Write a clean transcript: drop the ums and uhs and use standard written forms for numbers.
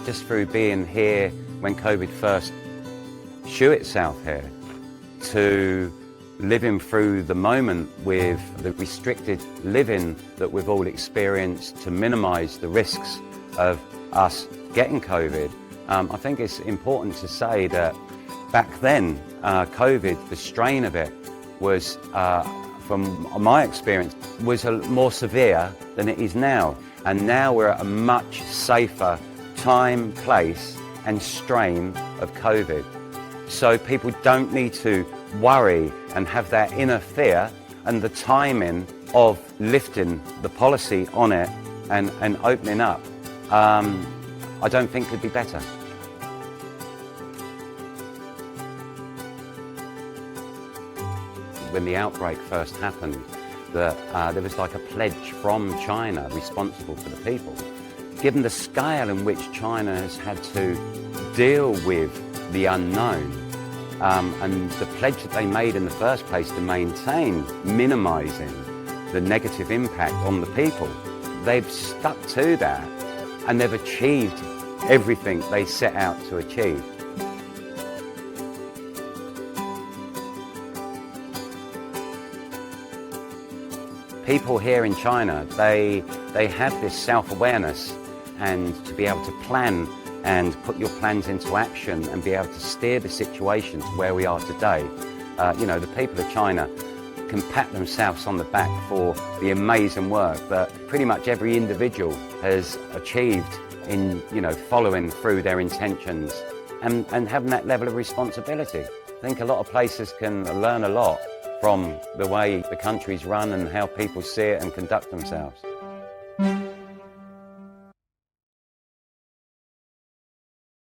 just through being here when COVID first shewed itself here, to living through the moment with the restricted living that we've all experienced to minimise the risks of us getting COVID, I think it's important to say that back then, COVID, the strain of it was, from my experience, was more severe than it is now. And now we're at a much safer time, place and strain of COVID. So people don't need to worry and have that inner fear, and the timing of lifting the policy on it and opening up, I don't think could be better. When the outbreak first happened, that there was like a pledge from China responsible for the people. Given the scale in which China has had to deal with the unknown, and the pledge that they made in the first place to maintain minimising the negative impact on the people, they've stuck to that and they've achieved everything they set out to achieve. People here in China, they have this self-awareness, and to be able to plan and put your plans into action and be able to steer the situation to where we are today. The people of China can pat themselves on the back for the amazing work that pretty much every individual has achieved in, following through their intentions and having that level of responsibility. I think a lot of places can learn a lot from the way the country's run and how people see it and conduct themselves.